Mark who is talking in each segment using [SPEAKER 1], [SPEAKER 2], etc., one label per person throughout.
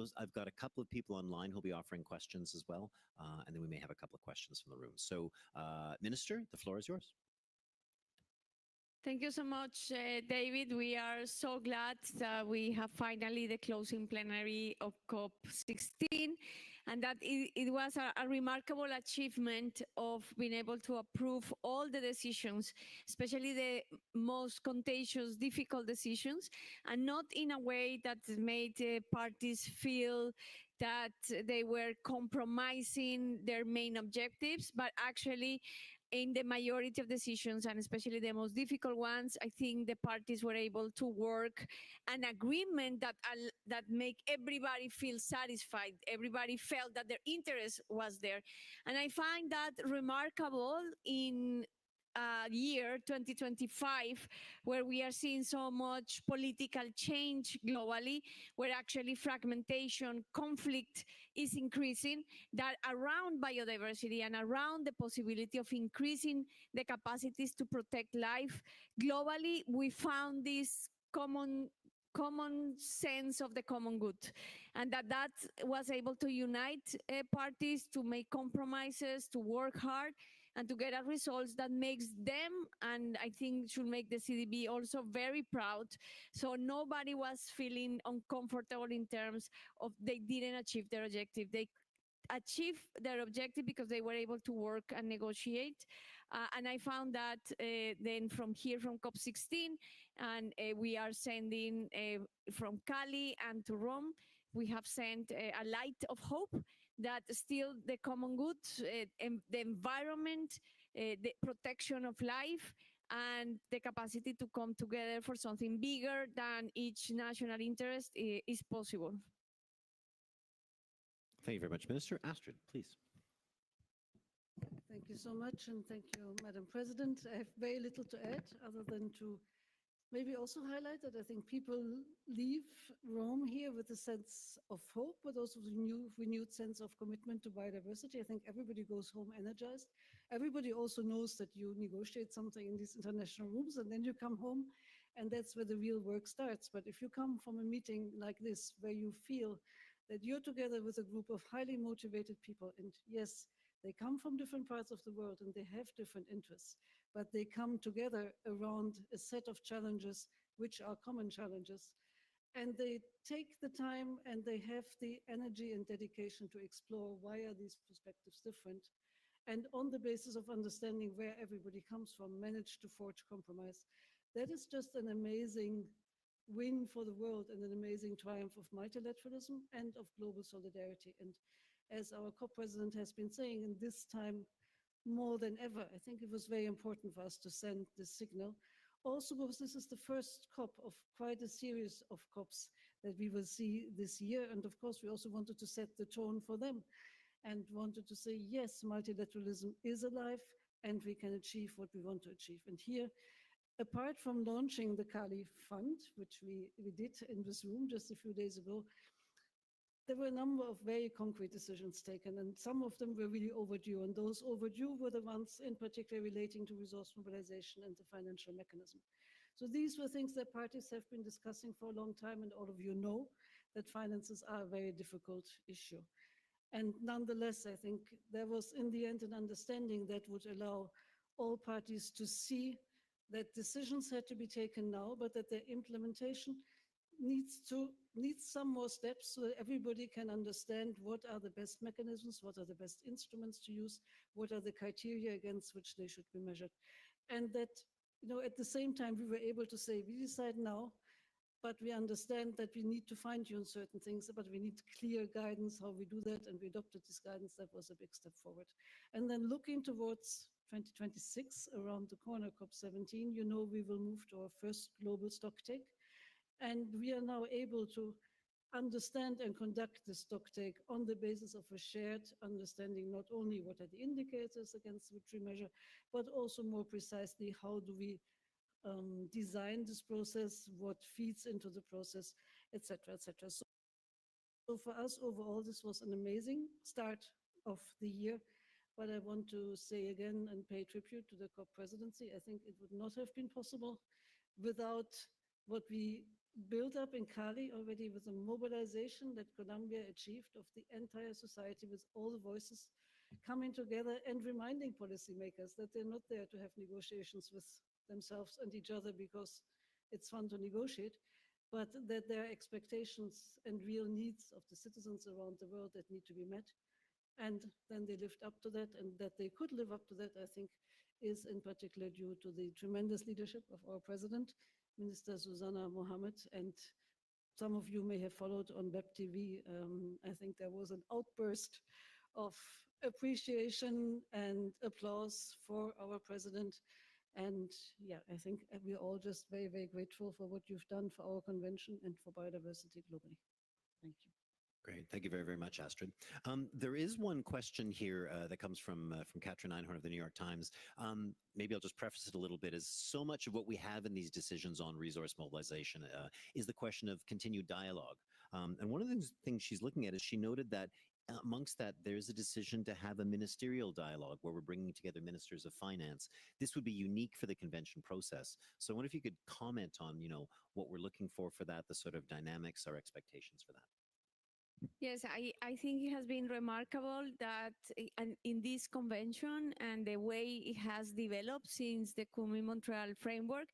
[SPEAKER 1] those, I've got a couple of people online who'll be offering questions as well, and then we may have a couple of questions from the room. So, Minister, the floor is yours.
[SPEAKER 2] Thank you so much, David. We are so glad that we have finally the closing plenary of COP16, and that it was a remarkable achievement of being able to approve all the decisions, especially the most contentious, difficult decisions, and not in a way that made parties feel that they were compromising their main objectives, but actually in the majority of decisions, and especially the most difficult ones, I think the parties were able to work an agreement that make everybody feel satisfied. Everybody felt that their interest was there. And I find that remarkable in year 2025, where we are seeing so much political change globally, where actually fragmentation, conflict is increasing, that around biodiversity and around the possibility of increasing the capacities to protect life globally, we found this common sense of the common good, and that was able to unite parties to make compromises, to work hard, and to get a results that makes them, and I think should make the CDB also very proud. So nobody was feeling uncomfortable in terms of they didn't achieve their objective. They achieved their objective because they were able to work and negotiate. And I found that then from here, from COP16, and we are sending from Cali and to Rome, we have sent a light of hope that still the common good, the environment, the protection of life, and the capacity to come together for something bigger than each national interest is possible.
[SPEAKER 1] Thank you very much, Minister. Astrid, please.
[SPEAKER 3] Thank you so much, and thank you, Madam President. I have very little to add other than to maybe also highlight that I think people leave Rome here with a sense of hope, but also with a renewed sense of commitment to biodiversity. I think everybody goes home energized. Everybody also knows that you negotiate something in these international rooms, and then you come home, and that's where the real work starts. But if you come from a meeting like this, where you feel that you're together with a group of highly motivated people, and yes, they come from different parts of the world and they have different interests, but they come together around a set of challenges which are common challenges. And they take the time and they have the energy and dedication to explore why are these perspectives different. And on the basis of understanding where everybody comes from, manage to forge compromise. That is just an amazing win for the world and an amazing triumph of multilateralism and of global solidarity. And as our COP president has been saying, in this time more than ever, I think it was very important for us to send this signal. Also because this is the first COP of quite a series of COPs that we will see this year. And of course, we also wanted to set the tone for them and wanted to say, yes, multilateralism is alive and we can achieve what we want to achieve. And here, apart from launching the Cali Fund, which we did in this room just a few days ago, there were a number of very concrete decisions taken, and some of them were really overdue. And those overdue were the ones in particular relating to resource mobilization and the financial mechanism. So these were things that parties have been discussing for a long time, and all of you know that finances are a very difficult issue. And nonetheless, I think there was in the end an understanding that would allow all parties to see that decisions had to be taken now, but that their implementation needs some more steps so that everybody can understand what are the best mechanisms, what are the best instruments to use, what are the criteria against which they should be measured. And that, you know, at the same time, we were able to say, we decide now, but we understand that we need to fine-tune certain things, but we need clear guidance how we do that, and we adopted this guidance. That was a big step forward. And then looking towards 2026, around the corner, COP17, you know, we will move to our first global stocktake. And we are now able to understand and conduct the stocktake on the basis of a shared understanding, not only what are the indicators against which we measure, but also more precisely, how do we design this process, what feeds into the process, etc., etc. So for us, overall, this was an amazing start of the year. But I want to say again and pay tribute to the COP presidency. I think it would not have been possible without what we built up in Cali already with a mobilization that Colombia achieved of the entire society with all the voices coming together and reminding policymakers that they're not there to have negotiations with themselves and each other because it's fun to negotiate, but that there are expectations and real needs of the citizens around the world that need to be met. And then they lived up to that, and that they could live up to that, I think, is in particular due to the tremendous leadership of our president, Minister Susana Muhamad. And some of you may have followed on Web TV. I think there was an outburst of appreciation and applause for our president. And yeah, I think we're all just very, very grateful for what you've done for our convention and for biodiversity globally. Thank you.
[SPEAKER 1] Great. Thank you very, very much, Astrid. There is one question here that comes from Katrin Einhorn of the New York Times. Maybe I'll just preface it a little bit. Is so much of what we have in these decisions on resource mobilization is the question of continued dialogue. And one of the things she's looking at is she noted that amongst that, there's a decision to have a ministerial dialogue where we're bringing together ministers of finance. This would be unique for the convention process. So I wonder if you could comment on, what we're looking for that, the sort of dynamics, our expectations for that.
[SPEAKER 2] Yes, I think it has been remarkable that in this convention and the way it has developed since the Montreal framework,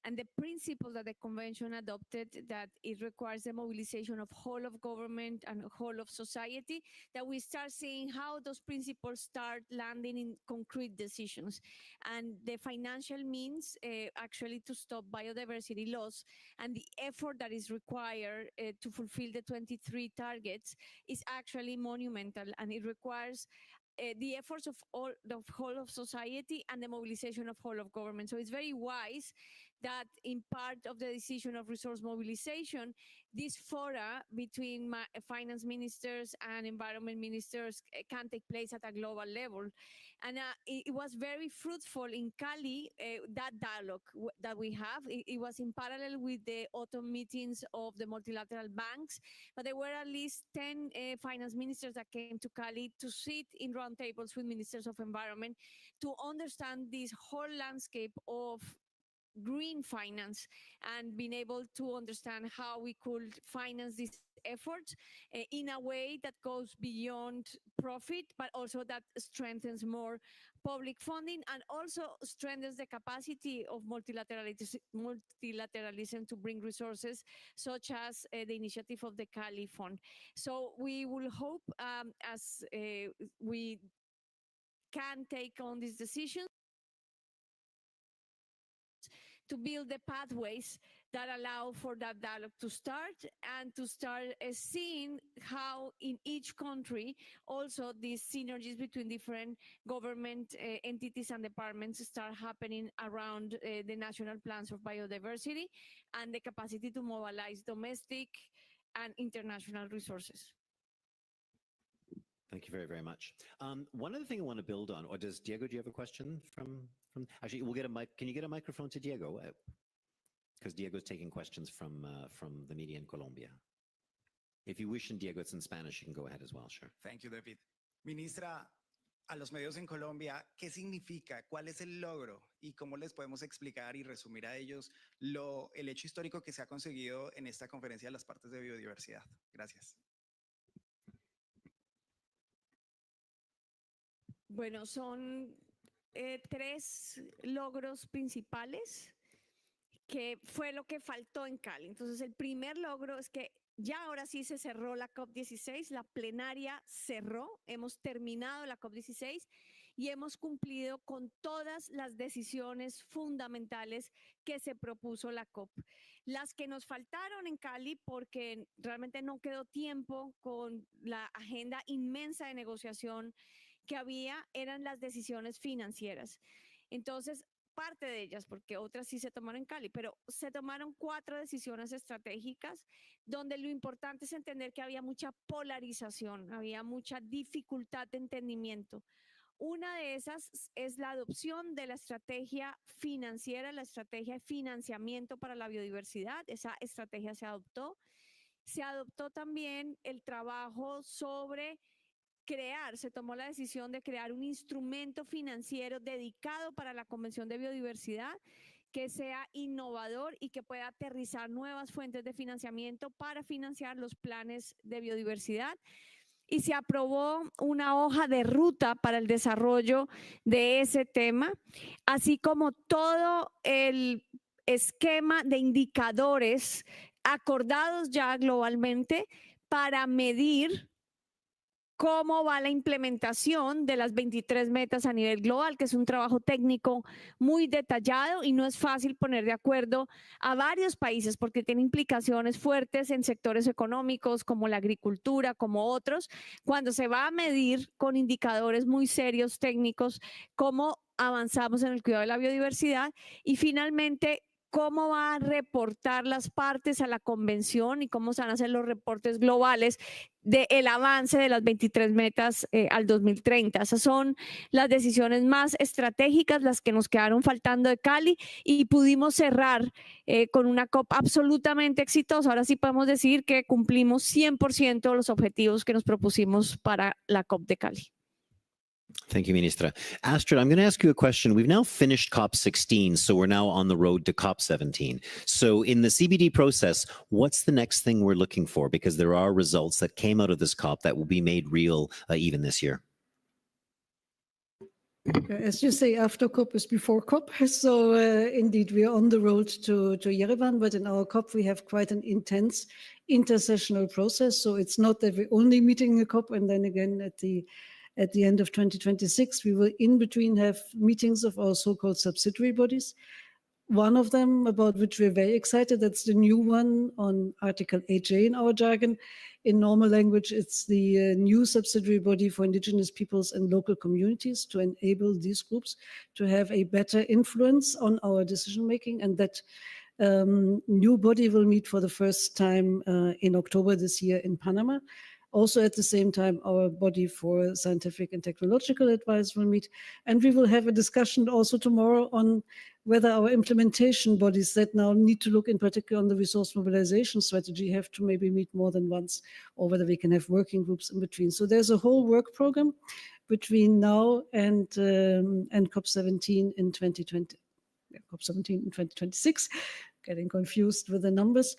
[SPEAKER 2] and the principle that the convention adopted, that it requires the mobilization of whole of government and whole of society, that we start seeing how those principles start landing in concrete decisions. And the financial means actually to stop biodiversity loss and the effort that is required to fulfill the 23 targets is actually monumental, and it requires the efforts of all the whole of society and the mobilization of whole of government. So it's very wise that in part of the decision of resource mobilization, this fora between finance ministers and environment ministers can take place at a global level. And it was very fruitful in Cali, that dialogue that we have. It was in parallel with the autumn meetings of the multilateral banks, but there were at least 10 finance ministers that came to Cali to sit in roundtables with ministers of environment to understand this whole landscape of green finance and being able to understand how we could finance these efforts in a way that goes beyond profit, but also that strengthens more public funding and also strengthens the capacity of multilateralism to bring resources, such as the initiative of the Cali Fund. So we will hope as we can take on these decisions, to build the pathways that allow for that dialogue to start and to start seeing how in each country also these synergies between different government entities and departments start happening around the national plans of biodiversity and the capacity to mobilize domestic and international resources.
[SPEAKER 1] Thank you very, very much. One other thing I want to build on, or does Diego, do you have a question from actually, we'll get a mic. Can you get a microphone to Diego? Because Diego's taking questions from the media in Colombia. If you wish, and Diego, it's in Spanish, you can go ahead as well, sure.
[SPEAKER 4] Thank you, David. Ministra, a los medios en Colombia, ¿qué significa? ¿Cuál es el logro? ¿Y cómo les podemos explicar y resumir a ellos el hecho histórico que se ha conseguido en esta conferencia de las partes de biodiversidad? Gracias.
[SPEAKER 2] Bueno, son 3 logros principales que fue lo que faltó en Cali. Entonces, el primer logro es que ya ahora sí se cerró la COP16, la plenaria cerró, hemos terminado la COP16 y hemos cumplido con todas las decisiones fundamentales que se propuso la COP. Las que nos faltaron en Cali, porque realmente no quedó tiempo con la agenda inmensa de negociación que había, eran las decisiones financieras. Entonces, parte de ellas, porque otras sí se tomaron en Cali, pero se tomaron 4 decisiones estratégicas donde lo importante es entender que había mucha polarización, había mucha dificultad de entendimiento. Una de esas es la adopción de la estrategia financiera, la estrategia de financiamiento para la biodiversidad. Esa estrategia se adoptó. Se adoptó también el trabajo sobre se tomó la decisión de crear un instrumento financiero dedicado para la Convención de Biodiversidad que sea innovador y que pueda aterrizar nuevas fuentes de financiamiento para financiar los planes de biodiversidad. Y se aprobó una hoja de ruta para el desarrollo de ese tema, así como todo el esquema de indicadores acordados ya globalmente para medir cómo va la implementación de las 23 metas a nivel global, que es un trabajo técnico muy detallado y no es fácil poner de acuerdo a varios países porque tiene implicaciones fuertes en sectores económicos como la agricultura, como otros, cuando se va a medir con indicadores muy serios técnicos cómo avanzamos en el cuidado de la biodiversidad y finalmente cómo va a reportar las partes a la convención y cómo se van a hacer los reportes globales del avance de las 23 metas al 2030. Esas son las decisiones más estratégicas, las que nos quedaron faltando de Cali y pudimos cerrar con una COP absolutamente exitosa. Ahora sí podemos decir que cumplimos 100% los objetivos que nos propusimos para la COP de Cali.
[SPEAKER 1] Thank you, Ministra. Astrid, I'm going to ask you a question. We've now finished COP16, so we're now on the road to COP17. So in the CBD process, what's the next thing we're looking for? Because there are results that came out of this COP that will be made real even this year.
[SPEAKER 3] As you say, after COP is before COP. So indeed, we are on the road to Yerevan, but in our COP, we have quite an intense intersessional process. So it's not that we're only meeting a COP and then again at the end of 2026, we will in between have meetings of our so-called subsidiary bodies. One of them, about which we're very excited, that's the new one on Article 8J in our jargon. In normal language, it's the new subsidiary body for indigenous peoples and local communities to enable these groups to have a better influence on our decision-making. And that new body will meet for the first time in October this year in Panama. Also, at the same time, our body for scientific and technological advice will meet. And we will have a discussion also tomorrow on whether our implementation bodies that now need to look in particular on the resource mobilization strategy have to maybe meet more than once, or whether we can have working groups in between. So there's a whole work program between now and COP17 in 2020. Yeah, COP17 in 2026, getting confused with the numbers.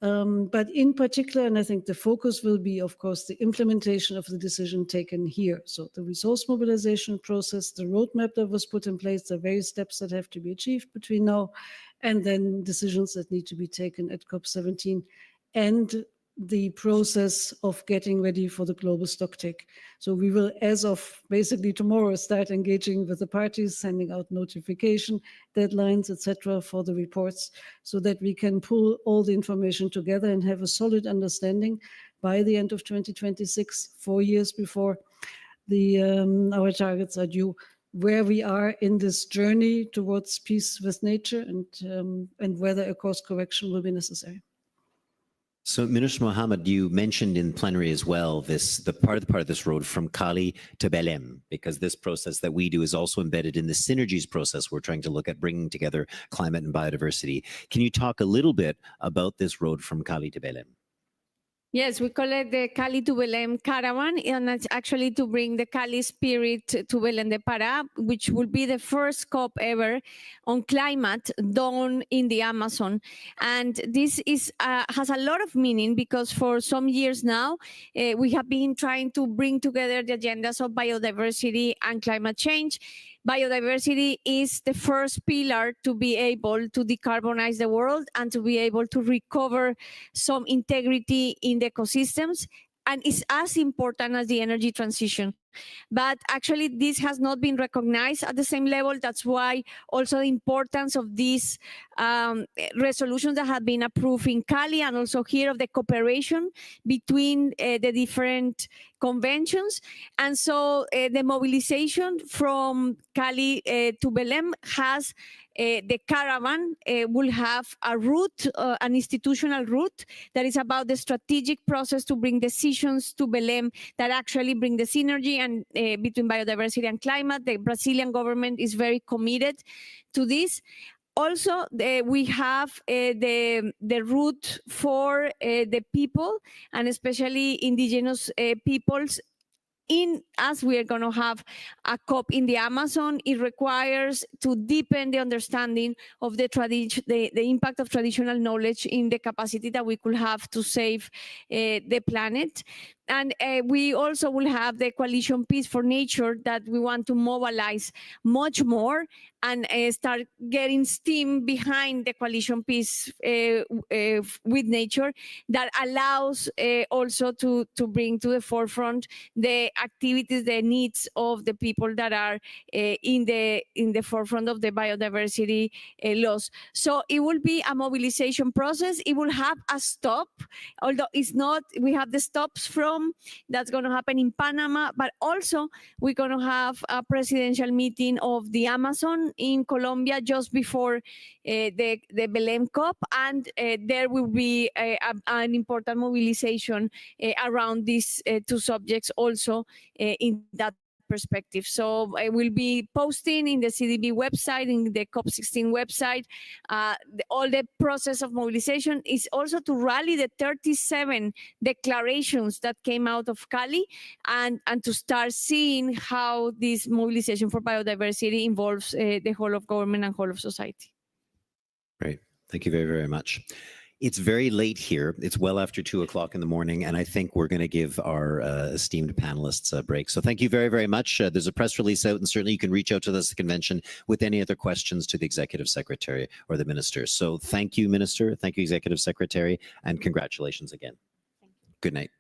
[SPEAKER 3] But in particular, and I think the focus will be, of course, the implementation of the decision taken here. So the resource mobilization process, the roadmap that was put in place, the various steps that have to be achieved between now and then decisions that need to be taken at COP17 and the process of getting ready for the global stocktake. So we will, as of basically tomorrow, start engaging with the parties, sending out notification, deadlines, etc., for the reports, so that we can pull all the information together and have a solid understanding by the end of 2026, 4 years before our targets are due, where we are in this journey towards peace with nature and whether a course correction will be necessary.
[SPEAKER 1] So, Minister Muhammad, you mentioned in plenary as well the part of this road from Cali to Belém, because this process that we do is also embedded in the synergies process. We're trying to look at bringing together climate and biodiversity. Can you talk a little bit about this road from Cali to Belém?
[SPEAKER 2] Yes, we call it the Cali to Belém caravan, and it's actually to bring the Cali spirit to Belém de Pará, which will be the first COP ever on climate done in the Amazon. And this is has a lot of meaning because for some years now, we have been trying to bring together the agendas of biodiversity and climate change. Biodiversity is the first pillar to be able to decarbonize the world and to be able to recover some integrity in the ecosystems, and is as important as the energy transition. But actually, this has not been recognized at the same level. That's why also the importance of these resolutions that have been approved in Cali and also here of the cooperation between the different conventions. And so the mobilization from Cali to Belém has the caravan will have a route, an institutional route that is about the strategic process to bring decisions to Belém that actually bring the synergy and between biodiversity and climate. The Brazilian government is very committed to this. Also, we have the route for the people and especially indigenous peoples as we are going to have a COP in the Amazon, it requires to deepen the understanding of the impact of traditional knowledge in the capacity that we could have to save the planet. And we also will have the coalition Peace for Nature that we want to mobilize much more and start getting steam behind the coalition Peace with Nature that allows also to bring to the forefront the activities, the needs of the people that are in the forefront of the biodiversity loss. So it will be a mobilization process. It will have a stop, although it's not, we have the stops from, that's going to happen in Panama, but also we're going to have a presidential meeting of the Amazon in Colombia just before the Belém COP, and there will be an important mobilization around these two subjects also in that perspective. So I will be posting in the CDB website, in the COP16 website, all the process of mobilization is also to rally the 37 declarations that came out of Cali and to start seeing how this mobilization for biodiversity involves the whole of government and whole of society.
[SPEAKER 1] Great. Thank you very, very much. It's very late here. It's well after 2 o'clock in the morning, and I think we're going to give our esteemed panelists a break. So thank you very, very much. There's a press release out, and certainly you can reach out to us at the convention with any other questions to the Executive Secretary or the Minister. So thank you, Minister. Thank you, Executive Secretary, and congratulations again. Good night.